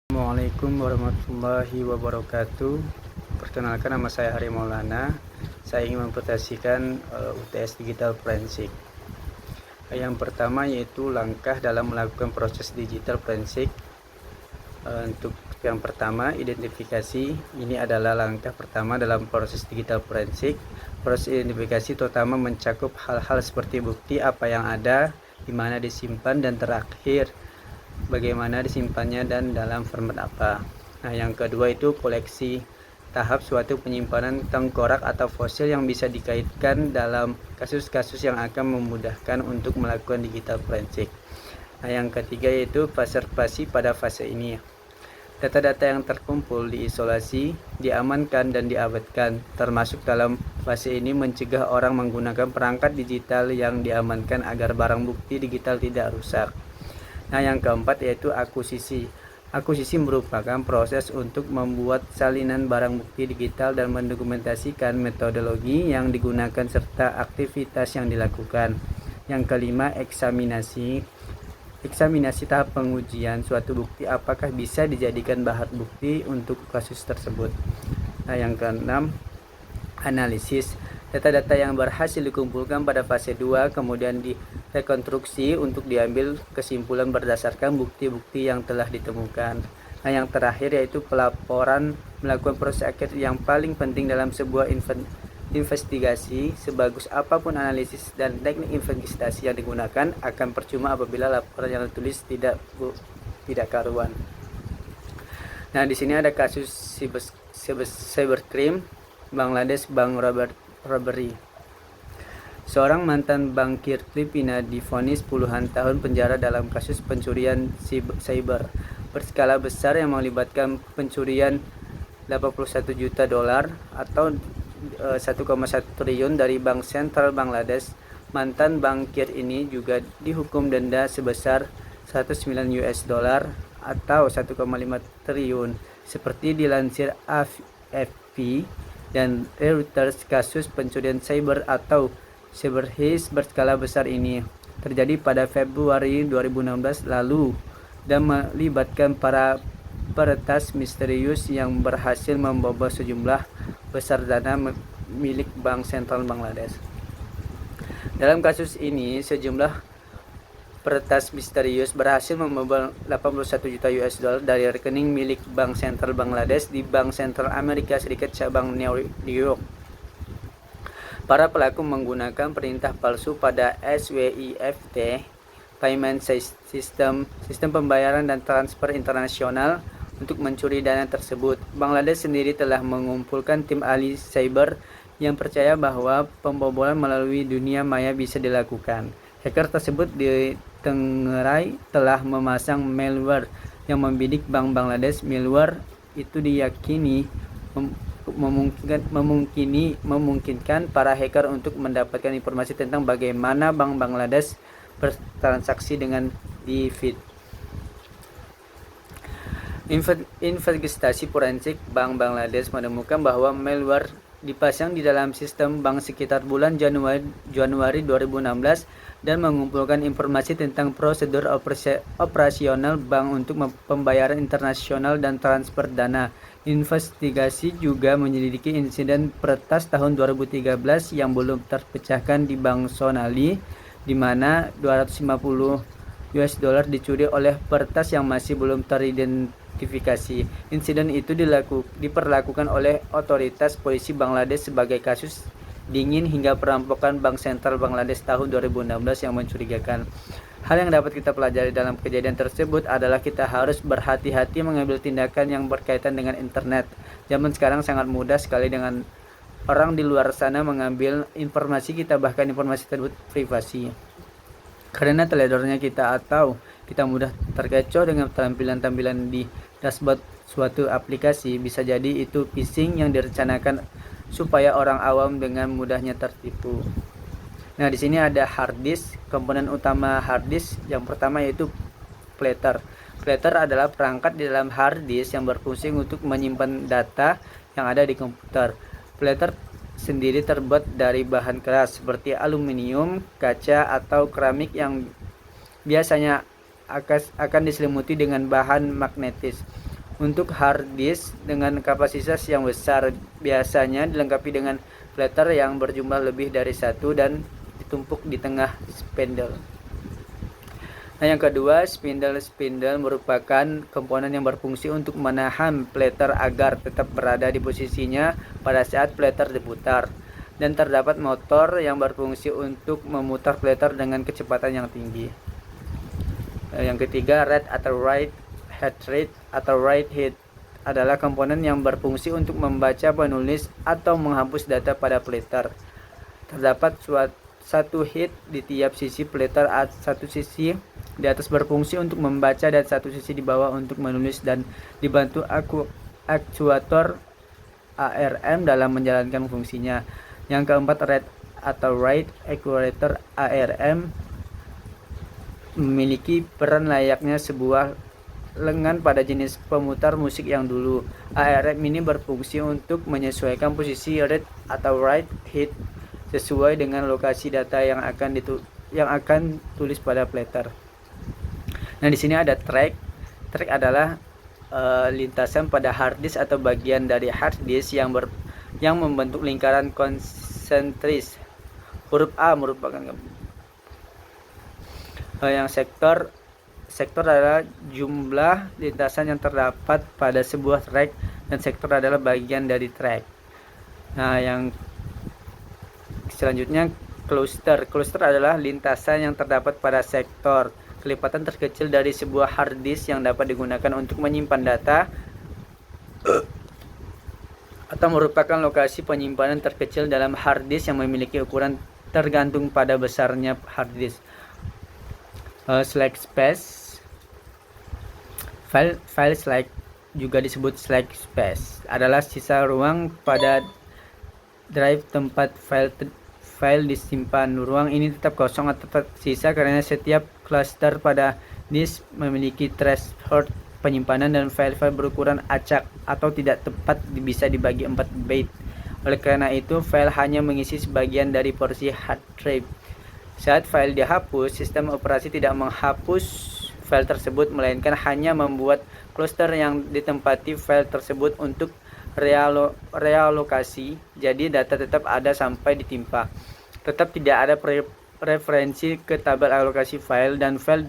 Assalamualaikum warahmatullahi wabarakatuh. Perkenalkan, nama saya Hari Maulana. Saya ingin mempresentasikan UTS Digital Forensik. Yang pertama yaitu langkah dalam melakukan proses digital forensik. Untuk yang pertama, identifikasi. Ini adalah langkah pertama dalam proses digital forensik. Proses identifikasi terutama mencakup hal-hal seperti bukti apa yang ada, di mana disimpan, dan terakhir bagaimana disimpannya dan dalam format apa. Nah, yang kedua itu koleksi. Tahap suatu penyimpanan tengkorak atau fosil yang bisa dikaitkan dalam kasus-kasus yang akan memudahkan untuk melakukan digital forensik. Nah, yang ketiga yaitu preservasi pada fase ini. Data-data yang terkumpul diisolasi, diamankan, dan diawetkan. Termasuk dalam fase ini mencegah orang menggunakan perangkat digital yang diamankan agar barang bukti digital tidak rusak. Nah, yang keempat yaitu akuisisi. Akuisisi merupakan proses untuk membuat salinan barang bukti digital dan mendokumentasikan metodologi yang digunakan serta aktivitas yang dilakukan. Yang kelima, eksaminasi. Eksaminasi tahap pengujian suatu bukti apakah bisa dijadikan bahan bukti untuk kasus tersebut. Nah, yang keenam, analisis. Data-data yang berhasil dikumpulkan pada fase 2 kemudian direkonstruksi untuk diambil kesimpulan berdasarkan bukti-bukti yang telah ditemukan. Nah, yang terakhir yaitu pelaporan. Melakukan proses akhir yang paling penting dalam sebuah investigasi. Sebagus apapun analisis dan teknik investigasi yang digunakan akan percuma apabila laporan yang ditulis tidak karuan. Nah, di sini ada kasus cybercrime Bangladesh Bank Robbery. Seorang mantan bankir Filipina divonis puluhan tahun penjara dalam kasus pencurian cyber berskala besar yang melibatkan pencurian 81 juta dolar atau 1,1 triliun dari Bank Sentral Bangladesh. Mantan bankir ini juga dihukum denda sebesar 109 US dollar atau 1,5 triliun. Seperti dilansir AFP dan Reuters, kasus pencurian cyber atau cyberheist berskala besar ini terjadi pada Februari 2016 lalu dan melibatkan para peretas misterius yang berhasil membobol sejumlah besar dana milik Bank Sentral Bangladesh. Dalam kasus ini, sejumlah peretas misterius berhasil membobol 81 juta US dollar dari rekening milik Bank Sentral Bangladesh di Bank Sentral Amerika Serikat cabang New York. Para pelaku menggunakan perintah palsu pada SWIFT Payment System, sistem pembayaran dan transfer internasional, untuk mencuri dana tersebut. Bangladesh sendiri telah mengumpulkan tim ahli cyber yang percaya bahwa pembobolan melalui dunia maya bisa dilakukan. Hacker tersebut ditengarai telah memasang malware yang membidik Bank Bangladesh. Malware itu diyakini memungkinkan para hacker untuk mendapatkan informasi tentang bagaimana Bank Bangladesh bertransaksi dengan DFID. Investigasi forensik Bank Bangladesh menemukan bahwa malware dipasang di dalam sistem bank sekitar bulan Januari 2016 dan mengumpulkan informasi tentang prosedur operasional bank untuk pembayaran internasional dan transfer dana. Investigasi juga menyelidiki insiden peretas tahun 2013 yang belum terpecahkan di Bank Sonali, di mana 250 US dollar dicuri oleh peretas yang masih belum teridentifikasi. Insiden itu diperlakukan oleh otoritas polisi Bangladesh sebagai kasus dingin hingga perampokan Bank Sentral Bangladesh tahun 2016 yang mencurigakan. Hal yang dapat kita pelajari dalam kejadian tersebut adalah kita harus berhati-hati mengambil tindakan yang berkaitan dengan internet. Zaman sekarang sangat mudah sekali dengan orang di luar sana mengambil informasi kita, bahkan informasi tersebut privasi. Karena teledornya kita atau kita mudah terkecoh dengan tampilan-tampilan di dashboard suatu aplikasi, bisa jadi itu phishing yang direncanakan supaya orang awam dengan mudahnya tertipu. Nah, di sini ada hard disk. Komponen utama hard disk yang pertama yaitu platter. Platter adalah perangkat di dalam hard disk yang berfungsi untuk menyimpan data yang ada di komputer. Platter sendiri terbuat dari bahan keras seperti aluminium, kaca, atau keramik yang biasanya akan diselimuti dengan bahan magnetis. Untuk hard disk dengan kapasitas yang besar biasanya dilengkapi dengan platter yang berjumlah lebih dari satu dan ditumpuk di tengah spindle. Nah, yang kedua, spindle merupakan komponen yang berfungsi untuk menahan platter agar tetap berada di posisinya pada saat platter diputar, dan terdapat motor yang berfungsi untuk memutar platter dengan kecepatan yang tinggi. Yang ketiga, read atau write head adalah komponen yang berfungsi untuk membaca, menulis, atau menghapus data pada platter. Terdapat satu head di tiap sisi platter, satu sisi di atas berfungsi untuk membaca dan satu sisi di bawah untuk menulis, dan dibantu aktuator ARM dalam menjalankan fungsinya. Yang keempat, read atau write actuator ARM memiliki peran layaknya sebuah lengan pada jenis pemutar musik yang dulu. ARM ini berfungsi untuk menyesuaikan posisi read atau write head sesuai dengan lokasi data yang akan tulis pada platter. Nah, di sini ada track. Track adalah lintasan pada hard disk atau bagian dari hard disk yang membentuk lingkaran konsentris. Huruf A merupakan yang sektor adalah jumlah lintasan yang terdapat pada sebuah track, dan sektor adalah bagian dari track. Nah, yang selanjutnya cluster adalah lintasan yang terdapat pada sektor, kelipatan terkecil dari sebuah hard disk yang dapat digunakan untuk menyimpan data atau merupakan lokasi penyimpanan terkecil dalam hard disk yang memiliki ukuran tergantung pada besarnya hard disk. Slack space, file slack juga disebut slack space, adalah sisa ruang pada drive tempat file disimpan. Ruang ini tetap kosong atau tersisa karena setiap cluster pada disk memiliki threshold penyimpanan, dan file-file berukuran acak atau tidak tepat bisa dibagi 4 byte. Oleh karena itu, file hanya mengisi sebagian dari porsi hard drive. Saat file dihapus, sistem operasi tidak menghapus file tersebut, melainkan hanya membuat cluster yang ditempati file tersebut untuk realokasi. Jadi data tetap ada sampai ditimpa. Tetap tidak ada referensi ke tabel alokasi file, dan file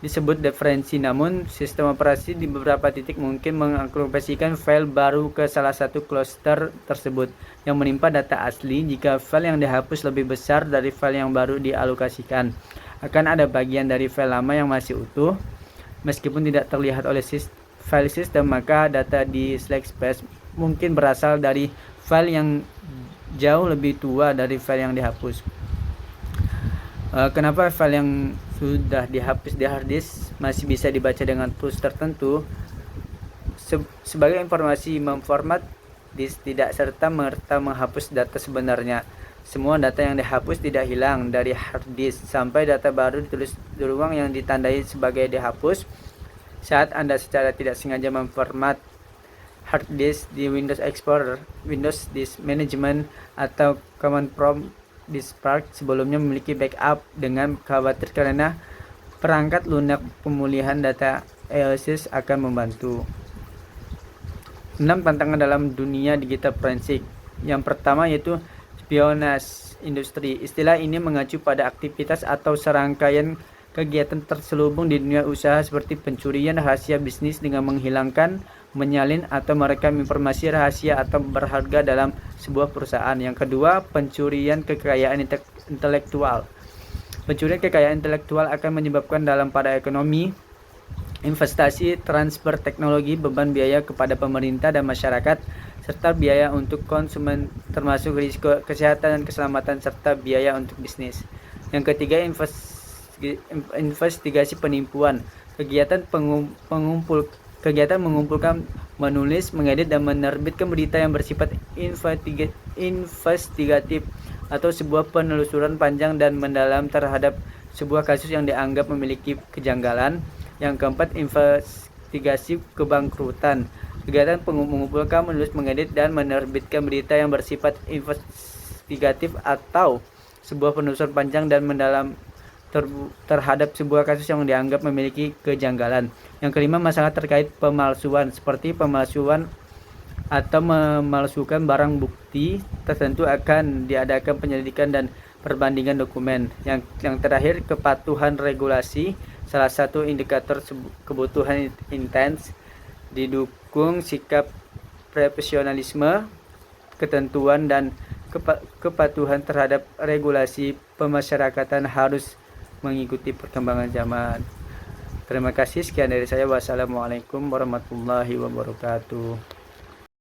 disebut referensi. Namun sistem operasi di beberapa titik mungkin mengalokasikan file baru ke salah satu cluster tersebut yang menimpa data asli. Jika file yang dihapus lebih besar dari file yang baru dialokasikan, akan ada bagian dari file lama yang masih utuh meskipun tidak terlihat oleh file system. Maka data di slack space mungkin berasal dari file yang jauh lebih tua dari file yang dihapus. Kenapa file yang sudah dihapus di hard disk masih bisa dibaca dengan tools tertentu? Sebagai informasi, memformat disk tidak serta-merta menghapus data sebenarnya. Semua data yang dihapus tidak hilang dari hard disk sampai data baru ditulis di ruang yang ditandai sebagai dihapus. Saat Anda secara tidak sengaja memformat hard disk di Windows Explorer, Windows Disk Management, atau Command Prompt di Spark sebelumnya memiliki backup dengan khawatir karena perangkat lunak, pemulihan data EOSIS akan membantu. 6 tantangan dalam dunia digital forensik. Yang pertama yaitu spionase industri. Istilah ini mengacu pada aktivitas atau serangkaian kegiatan terselubung di dunia usaha seperti pencurian rahasia bisnis dengan menghilangkan, menyalin, atau merekam informasi rahasia atau berharga dalam sebuah perusahaan. Yang kedua, pencurian kekayaan intelektual. Pencurian kekayaan intelektual akan menyebabkan dalam pada ekonomi, investasi, transfer teknologi, beban biaya kepada pemerintah dan masyarakat, serta biaya untuk konsumen, termasuk risiko kesehatan dan keselamatan, serta biaya untuk bisnis. Yang ketiga, investigasi penipuan. Kegiatan mengumpulkan, menulis, mengedit, dan menerbitkan berita yang bersifat investigatif atau sebuah penelusuran panjang dan mendalam terhadap sebuah kasus yang dianggap memiliki kejanggalan. Yang keempat, investigasi kebangkrutan. Kegiatan mengumpulkan, menulis, mengedit, dan menerbitkan berita yang bersifat investigatif atau sebuah penelusuran panjang dan mendalam terhadap sebuah kasus yang dianggap memiliki kejanggalan. Yang kelima, masalah terkait pemalsuan, seperti pemalsuan atau memalsukan barang bukti tertentu akan diadakan penyelidikan dan perbandingan dokumen. Yang terakhir, kepatuhan regulasi, salah satu indikator kebutuhan intens, didukung sikap profesionalisme, ketentuan dan kepatuhan terhadap regulasi pemasyarakatan harus mengikuti perkembangan zaman. Terima kasih, sekian dari saya. Wassalamualaikum warahmatullahi wabarakatuh.